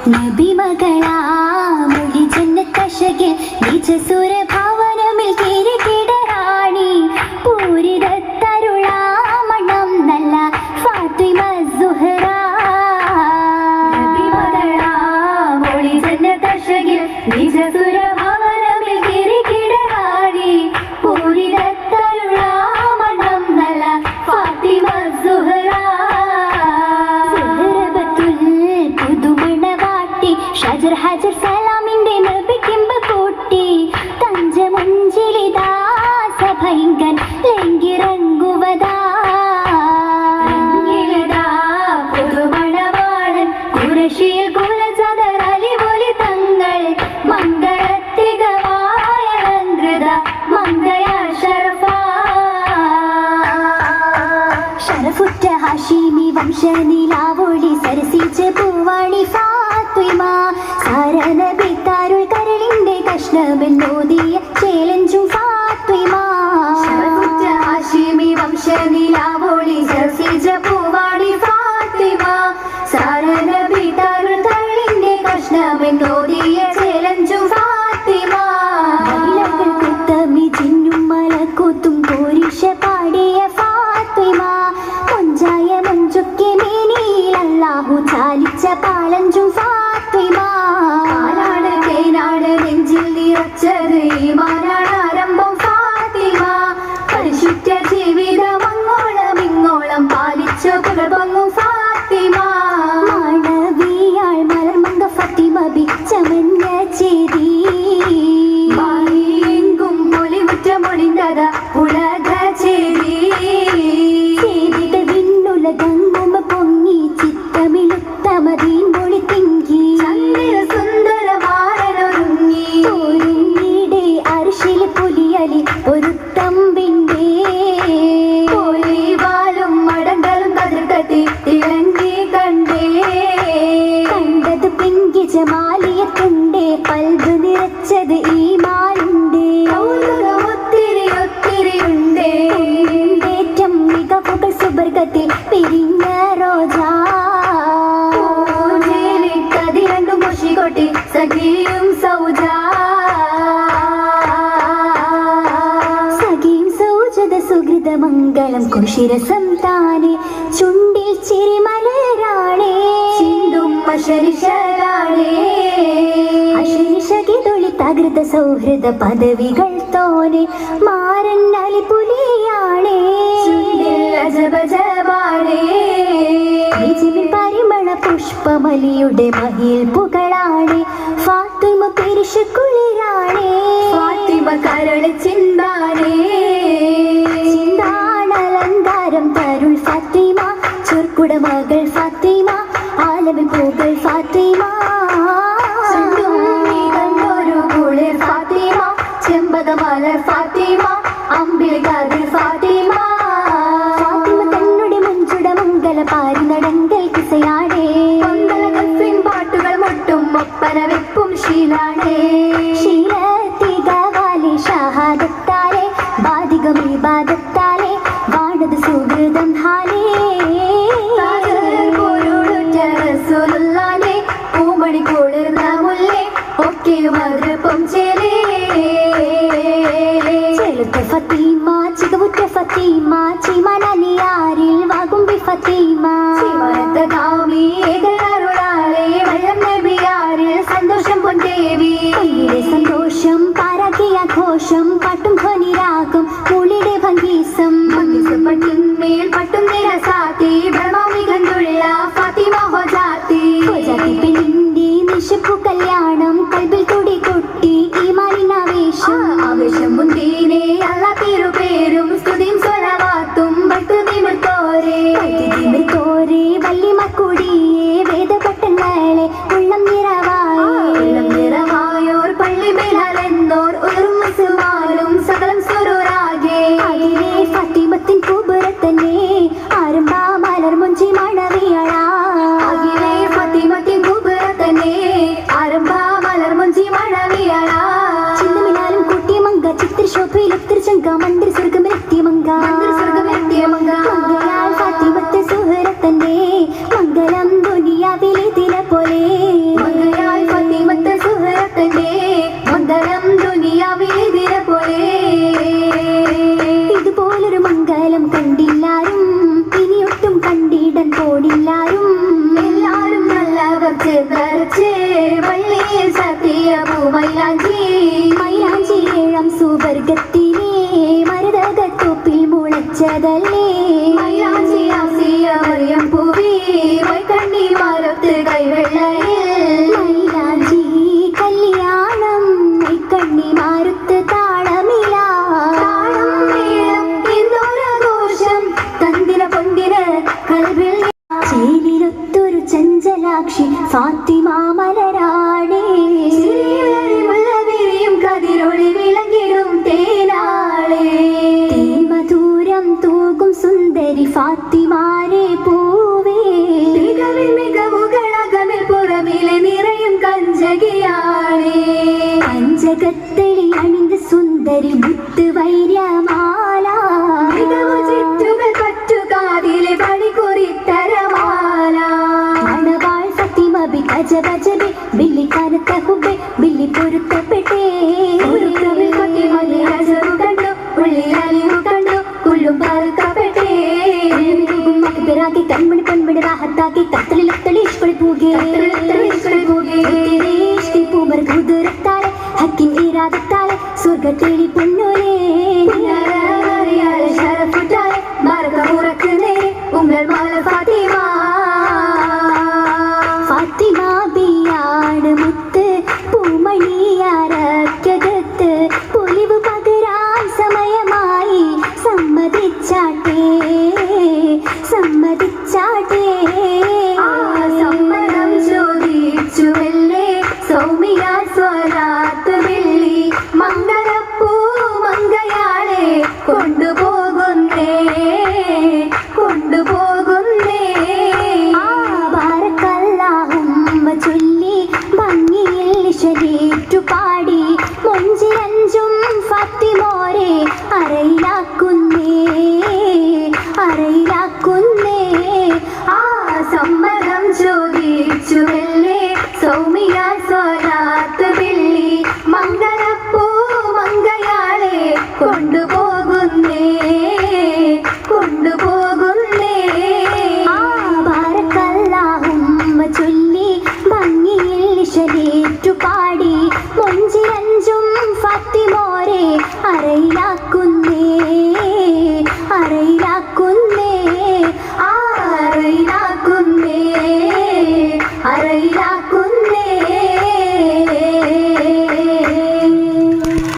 നബി മകളാ മൊഴി ജന്നത്തശകിൽ നിജസുര ഭവനമിൽ കിരീടറാണി പൂരിതത്തരുളാമണം നല്ല ഫാത്തിമ സുഹറ. നബി മകളാ മൊഴി ജന്നത്തശകിൽ നിജസുര ഭവനമിൽ കിരീടറാണി പൂരിതത്തരുളാമണം നല്ല ഫാത്തിമ സുഹറ. ഷജർ ഹജർ സലാമിന്റെ നബിക്കിമ്പ കൂട്ടി തഞ്ചമുഞ്ചിലിതാ സഭയിങ്കൻ ലെങ്കിറങ്ങുവതാ പുതുമണവാളൻ കുറശിയിൽ കുലചതർ അലിപൊലി തങ്ങൾ മംഗളത്തികമായ അലങ്കൃത മംഗയ ഷറഫ. ഷറഫുറ്റ ഹാഷിമി വംശനിലാവൊളി സരസിച്ച് പൂവാണി ഫാത്തിമ. സാരനബി താരുൾ കരളിന്റെ കഷ്ണമെന്നോദിയ ചേലഞ്ചും ഫാത്തിമ. ഷറഫുറ്റ ഹാഷിമി വംശനിലാവൊളി സരസിച്ച പൂവാണി ഫാത്തിമ. സാരനബി താരുൾ കരളിന്റെ കഷ്ണമെന്നോദിയ ചേലഞ്ചും ഫാത്തിമ. മലകൾ കുത്തമി ജിന്നും മലക്കൂത്തും കോരിഷ പാടിയ ഫാത്തിമ. മൊഞ്ചായ മൊഞ്ചൊക്കെ മേനിയിൽ അല്ലാഹു ചാലിച്ച പാലഞ്ചും ഫാത്തിമ. കാലാണ് തേനാണ് നെഞ്ചിൽ നിറച്ചത് ഈമാനാണ് ആരംഭം ഫാത്തിമ. പരിശുദ്ധ ജീവിതം അങ്ങോളം ഇങ്ങോളം പാലിച്ചു പുകഴ്പൊങ്ങും ഫാത്തിമ. മാണവിയാൾ മലർമങ്ക ഫാത്തിമ ബിച്ചമെന്ന ചേരി എങ്കും പൊലിമുറ്റമൊളിന്തത ഉലക ചേരി. ചേരികൾ വിണ്ണുലകങ്ങുമ പൊങ്ങി ചിത്തമിലുത്തമതീൻ മൊഴി തിങ്കി ചന്ദ്ര സുന്ദരമാരനൊരുങ്ങി ഒരുങ്ങിടെ അരിശിൽ പുലിയലി ഒരു തമ്പിന്റെ പൊലിവാലും മടങ്ങളും കതിർകത്തി തിളങ്ങി കണ്ടേ. കണ്ടത് പിങ്കി ജമാലിയത്തുണ്ടേ പൽബ് നിറച്ചത് ഈ മാലുണ്ടേ. ഒത്തിരി ഒത്തിരിയുണ്ടേ ഏറ്റം മികവുകൾ സുബർഗത്തിൽ പിരിഞ്ഞ റോജാ. കതിരണ്ടും മുഷികൊട്ടി സഖിയും സൗജ. സഖിയും സൗജത സുഹൃത മംഗളം കുശിരസം താനെ ചുണ്ടിൽ ചിരിമലരാണേ ചിന്തും അശരിശരാണേ. അശരിശകിതൊളി തകൃത സൗഹൃദ പദവികൾ തോനെ മാരൻ അലിപുലിയാണേ അജബജബാണേ. പരിമള പുഷ്പമലിയുടെ മഹിൽ പുകളാണേ ഫാത്തിമ പെരിശ കുളിരാണേ. ഫാത്തിമ കരള ചിന്താനേ ചിന്താണലങ്കാരം തരുൾ ഫാത്തിമ. ചൊർക്കുട മകൾ ഫാത്തിമ ആലമിൽ പൂകൾ ഫാത്തിമ. ഒരു കുളിർ ഫാത്തിമ ചെമ്പകമലർ ഫാത്തിമ അമ്പിൽ കതിർ ഫാത്തിമ. ഫാത്തിമ തന്നുടെ മുഞ്ചുട മംഗല പാരി നടങ്കൽ കിസയാടേ. മംഗളകഫിൻ പാട്ടുകൾ മുട്ടും ഒപ്പന വെപ്പും ശീലാണേ. ശീലത്തികവാലെ ഷഹാദത്താലെ ബാധികം വിവാദത്താലെ വാണത് സുഹൃതം ഹാലേ. പൂമണി കുളിർന്ന മുല്ലേ ഒക്കെ മധുരപ്പം ചേലേ. ചെലുത്ത ഫാത്തിമ ചികവുറ്റ ഫാത്തിമ ചിമാനിയാരിൽ വാകുമ്പി ഫാത്തിമ. ചിമാനത്തകാമി ഏകരുളാളെ വള്ളം നബിയാരിൽ സന്തോഷം പൊൻദേവി. സന്തോഷം പാരാക്കിയ ഘോഷം പാട്ടും ധ്വനിരാഗം മുളിയുടെ ഭംഗീസം. പട്ടിന്മേൽ പട്ടും നിരസാത്തി ബ്രഹ്മാമി കണ്ടുള്ള ഫാത്തിമ ഹോജാത്തി. ഹോജാത്തി പെണ്ണിന്റെ നിശപ്പു കല്യാണം കൽബിൽ തുടി കൊട്ടി ഈമാനിനാവേശം. ആവേശം മുന്തീനെ അല്ലാ പേരും സ്തുതിയും സ്വലവാത്തും ഭക്തി നിമിർത്തോരേ വല്ലിമക്കുടിയേ കുറച്ച് നിറച്ച് വള്ളിയിൽ സത്യ പൂമൈലാഞ്ചി മൈലാഞ്ചി ഏഴം സുവർഗത്തിലെ മരുതകത്തൊപ്പിൽ മുളച്ചതല്ലേ മൈലാഞ്ചി ആസിയ മറിയം പൂവി വൈകണ്ണി മാറത്ത് കൈവെള്ളയിൽ മൈലാഞ്ചി കല്യാണം വൈകണ്ണി മാറുത്ത് താളമില താളം മേളം എന്നൊരാഘോഷം തന്തിര പൊന്തിര കൽവിൽ ചേലിലൊത്തൊരു ചഞ്ചലാക്ഷി ഫാത്തിമ മലരാണേ മുല്ലവിരിയും കതിരൊളി വിളങ്ങിടും തേനാളേ മധുരം തൂകും സുന്ദരി ഫാത്തിമാരെ പൂവേ മികവുകളകമിൽ പുറമിലെ നിറയും കഞ്ചകിയാളേ കഞ്ചകത്തെളി അണിந்து സുന്ദരി മുത്ത് വൈര്യമാല മികവു ചുറ്റുകൾ പറ്റുകാതിലെ പണിക്കുറിത്തരമാല മണവാൾ ഫാത്തിമ ബി അജബജബി ബില്ലി കാനത്ത ഹുബെ ബില്ലി പൊരുത്തപ്പെട്ടേ ഒരുക്കമിൽ ഫാത്തിമയെ അജബു കണ്ടു ഉള്ളിലാലിഹു കണ്ടു കുല്ലും പാർക്കപ്പെട്ടേ മക്ബറാക്കി കൺമണി പൊന്മണി റാഹത്താക്കി കത്തലിലത്തളി ഇഷ്കൊളി പൂകെ ഇഷ്കി പൂമർ കുതിരത്താലെ ഹക്കിൻ ഇരാദത്താലെ സ്വർഗ തേടി പൊന്നോലേ ഷറഫുറ്റാലെ മറക്കമുറക്ക് നേരെ ഉങ്ങൾ മാല ഫാത്തിമ ഫാത്തിമ ബിയാണ് മുത്ത് പൂമണിയാരക്കകത്ത് പൊലിവ് പകരാൻ സമയമായി സമ്മതിച്ചാട്ടേ സമ്മതിച്ചാട്ടേ സമ്മതം ചോദിച്ചുവല്ലേ സൗമിയ സ്വരാത്ത് വെള്ളി മംഗളപ്പൂ മംഗയാളെ കൊണ്ടുപോകുന്നേ കൊണ്ടുപോകുന്നേ ബാരക്കല്ലാഹുമ്മ ചൊല്ലി ഭംഗിയിൽ ശരീറ്റു പാടി മൊഞ്ചിരഞ്ചും ഫാത്തിമോരെ അറയിലാക്കുന്നേ അറയിലാക്കുന്നേ സമ്മതം ചോദിച്ചുവല്ലേ സൗമിയ സ്വരാത്ത് വെള്ളി മംഗളപ്പൂ മംഗയാളെ കൊണ്ടുപോകുന്നേ കൊണ്ടുപോകുന്നേ ബാരക്കല്ലാഹുമ്മ ചൊല്ലി ഭംഗിയിൽ ശരീറ്റു പാടി മൊഞ്ചിരഞ്ചും ഫാത്തിമോരെ അറയിലാക്കുന്നേ അറയിലാക്കുന്നേ അറയിലാക്കുന്നേ അറയിലാക്കുന്നേ